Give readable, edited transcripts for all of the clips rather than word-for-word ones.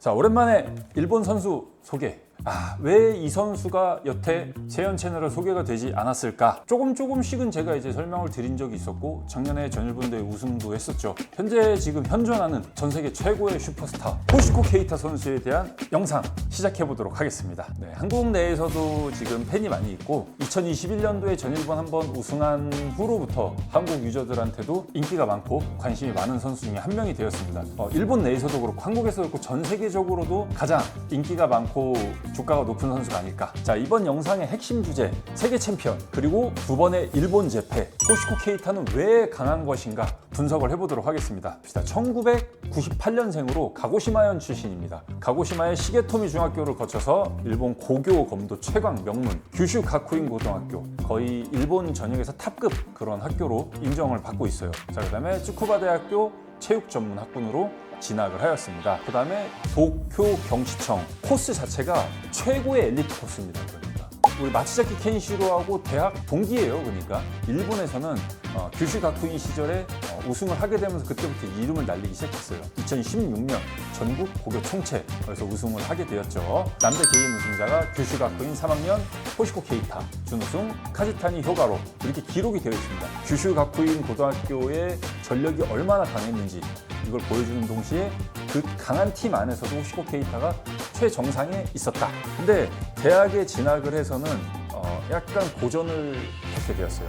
자, 오랜만에 일본 선수 소개. 왜 이 선수가 여태 재현 채널에 소개가 되지 않았을까? 조금씩은 제가 이제 설명을 드린 적이 있었고, 작년에 전일본대회 우승도 했었죠. 현재 지금 현존하는 전 세계 최고의 슈퍼스타 호시코 케이타 선수에 대한 영상 시작해 보도록 하겠습니다. 네, 한국 내에서도 지금 팬이 많이 있고, 2021년도에 전일본 한번 우승한 후로부터 한국 유저들한테도 인기가 많고 관심이 많은 선수 중에 한 명이 되었습니다. 일본 내에서도 그렇고 한국에서도 그렇고 전 세계적으로도 가장 인기가 많고 주가가 높은 선수가 아닐까. 자, 이번 영상의 핵심 주제, 세계 챔피언 그리고 두 번의 일본 재패 호시코 케이타는 왜 강한 것인가 분석을 해보도록 하겠습니다. 1998년생으로 가고시마현 출신입니다. 가고시마의 시게토미 중학교를 거쳐서 일본 고교 검도 최강 명문 규슈 가쿠인 고등학교, 거의 일본 전역에서 탑급 그런 학교로 인정을 받고 있어요. 자, 그다음에 츠쿠바 대학교 체육 전문 학군으로 진학을 하였습니다. 그 다음에 도쿄 경시청 코스 자체가 최고의 엘리트 코스입니다. 그러니까 우리 마치자키 켄시로하고 대학 동기예요. 그러니까 일본에서는 규슈 가쿠인 시절에 우승을 하게 되면서 그때부터 이름을 날리기 시작했어요. 2016년 전국 고교 총체에서 우승을 하게 되었죠. 남자 개인 우승자가 규슈 가쿠인 3학년 호시코 케이타, 준우승 카지타니 효가로 이렇게 기록이 되어 있습니다. 규슈 가쿠인 고등학교의 전력이 얼마나 강했는지 이걸 보여주는 동시에 그 강한 팀 안에서도 호시코 케이타가 최정상에 있었다. 근데 대학에 진학을 해서는 약간 고전을 겪게 되었어요.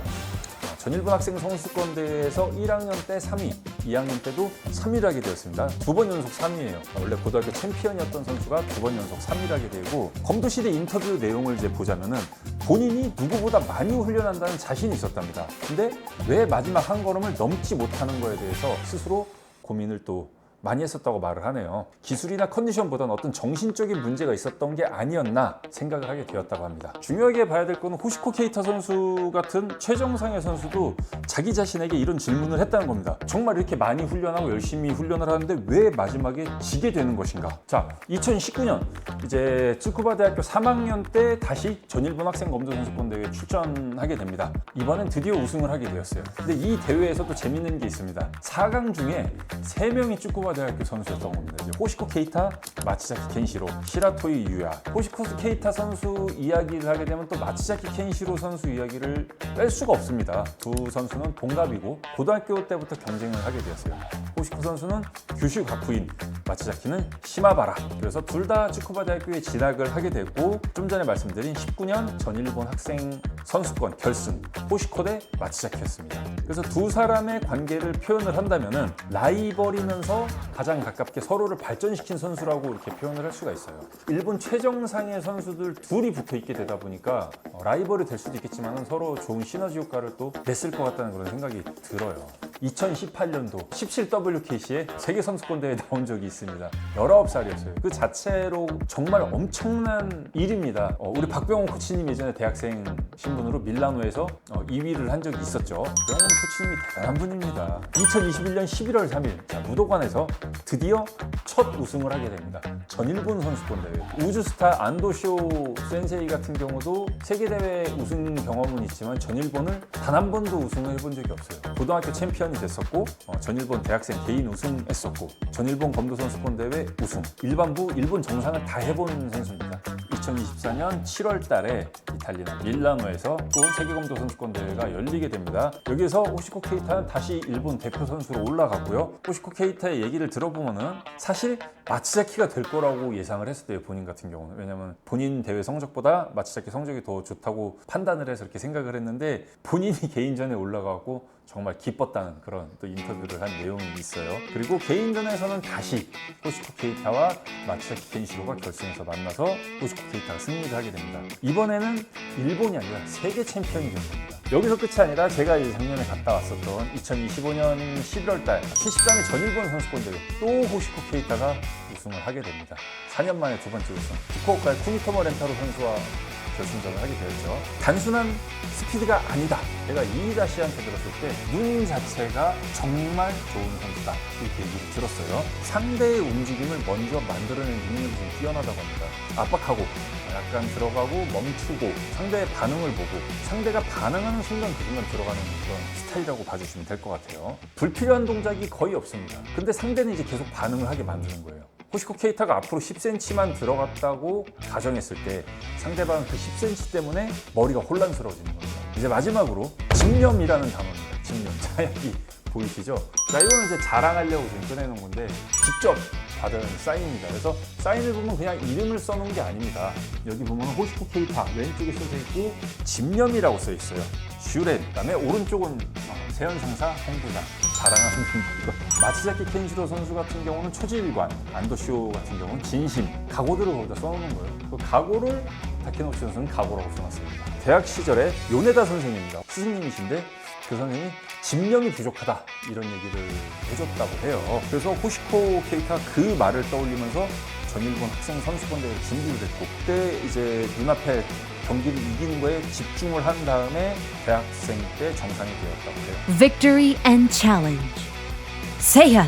전일본 학생 선수권 대회에서 1학년 때 3위, 2학년 때도 3위를 하게 되었습니다. 두 번 연속 3위예요. 원래 고등학교 챔피언이었던 선수가 두 번 연속 3위를 하게 되고, 검도시대 인터뷰 내용을 이제 보자면은 본인이 누구보다 많이 훈련한다는 자신이 있었답니다. 근데 왜 마지막 한 걸음을 넘지 못하는 거에 대해서 스스로 고민을 또 많이 했었다고 말을 하네요. 기술이나 컨디션보다는 어떤 정신적인 문제가 있었던 게 아니었나 생각을 하게 되었다고 합니다. 중요하게 봐야 될 거는 호시코 케이타 선수 같은 최정상의 선수도 자기 자신에게 이런 질문을 했다는 겁니다. 정말 이렇게 많이 훈련하고 열심히 훈련을 하는데 왜 마지막에 지게 되는 것인가? 자, 2019년 이제 츠쿠바 대학교 3학년 때 다시 전일본 학생 검도 선수권 대회에 출전하게 됩니다. 이번엔 드디어 우승을 하게 되었어요. 근데 이 대회에서도 재밌는 게 있습니다. 4강 중에 3명이 츠쿠바 대학교 선수였던 겁니다. 이제 호시코 케이타, 마치자키 켄시로, 시라토이 유야. 호시코 케이타 선수 이야기를 하게 되면 또 마치자키 켄시로 선수 이야기를 뺄 수가 없습니다. 두 선수는 동갑이고 고등학교 때부터 경쟁을 하게 되었어요. 호시코 선수는 규슈 가쿠인, 마치자키는 시마바라. 그래서 둘 다 츠쿠바 대학교에 진학을 하게 됐고, 좀 전에 말씀드린 19년 전일본 학생 선수권 결승 호시코 대 마치자키였습니다. 그래서 두 사람의 관계를 표현을 한다면은 라이벌이면서 가장 가깝게 서로를 발전시킨 선수라고 이렇게 표현을 할 수가 있어요. 일본 최정상의 선수들 둘이 붙어 있게 되다 보니까 라이벌이 될 수도 있겠지만 서로 좋은 시너지 효과를 또 냈을 것 같다는 그런 생각이 들어요. 2018년도 17WKC에 세계선수권 대회에 나온 적이 있습니다. 19살이었어요. 그 자체로 정말 엄청난 일입니다. 우리 박병호 코치님 예전에 대학생 신분으로 밀라노에서 2위를 한 적이 있었죠. 병호 코치님이 대단한 분입니다. 2021년 11월 3일 자, 무도관에서 드디어 첫 우승을 하게 됩니다. 전일본 선수권 대회. 우주스타 안도쇼 센세이 같은 경우도 세계대회 우승 경험은 있지만 전일본을 단 한 번도 우승을 해본 적이 없어요. 고등학교 챔피언이 됐었고, 전일본 대학생 개인 우승했었고, 전일본 검도 선수권 대회 우승, 일반부 일본 정상을 다 해본 선수입니다. 2024년 7월 달에 이탈리아 밀라노에서 또 세계검도 선수권 대회가 열리게 됩니다. 여기에서 호시코 케이타는 다시 일본 대표 선수로 올라가고요. 호시코 케이타의 얘기를 들어보면은 사실 마치자키가 될 거라고 예상을 했을 때 본인 같은 경우는, 왜냐면 본인 대회 성적보다 마치자키 성적이 더 좋다고 판단을 해서 이렇게 생각을 했는데, 본인이 개인전에 올라가고 정말 기뻤다는 그런 또 인터뷰를 한 내용이 있어요. 그리고 개인전에서는 다시 호시코 케이타와 마치자키 켄시로가 결승에서 만나서 호시코 케이타가 승리를 하게 됩니다. 이번에는 일본이 아니라 세계 챔피언이 된 겁니다. 여기서 끝이 아니라 제가 이제 작년에 갔다 왔었던 2025년 11월달 73회 전일본 선수권 대회 또 호시코 케이타가 우승을 하게 됩니다. 4년 만에 두 번째 우승. 후쿠오카의 쿠니토모 렌타로 선수와 결승전을 하게 되었죠. 단순한 스피드가 아니다. 내가 이이다시한테 들었을 때 눈 자체가 정말 좋은 선수다. 이렇게 얘기를 들었어요. 상대의 움직임을 먼저 만들어내는 능력이 좀 뛰어나다고 합니다. 압박하고 약간 들어가고 멈추고 상대의 반응을 보고 상대가 반응하는 순간 그 순간 들어가는 그런 스타일이라고 봐주시면 될 것 같아요. 불필요한 동작이 거의 없습니다. 근데 상대는 이제 계속 반응을 하게 만드는 거예요. 호시코 케이타가 앞으로 10cm만 들어갔다고 가정했을 때 상대방은 그 10cm 때문에 머리가 혼란스러워지는 겁니다. 이제 마지막으로 집념이라는 단어입니다. 집념. 자, 여기 보이시죠? 자, 이거는 이제 자랑하려고 지금 꺼내놓은 건데 직접 받은 사인입니다. 그래서 사인을 보면 그냥 이름을 써놓은 게 아닙니다. 여기 보면 호시코 케이타 왼쪽에 써져 있고 집념이라고 써 있어요. 슈렌. 그다음에 오른쪽은 세연 상사 홍부장. 자랑하는 분이고 마츠자키 켄시로 선수 같은 경우는 초지일관, 안도쇼 같은 경우는 진심, 각오들을 거기다 써놓는 거예요. 그 각오를 다케노치 선수는 각오라고 써놨습니다. 대학 시절에 요네다 선생님입니다. 스승님이신데 그 선생님이 집념이 부족하다 이런 얘기를 해줬다고 해요. 그래서 호시코 케이타 그 말을 떠올리면서 전일본 학생 선수권 대회에 준비를 했고 그때 이제 눈앞에 경기를 이기는 거에 집중을 한 다음에 대학생 때 정상이 되었다고 해요. Victory and challenge. 세현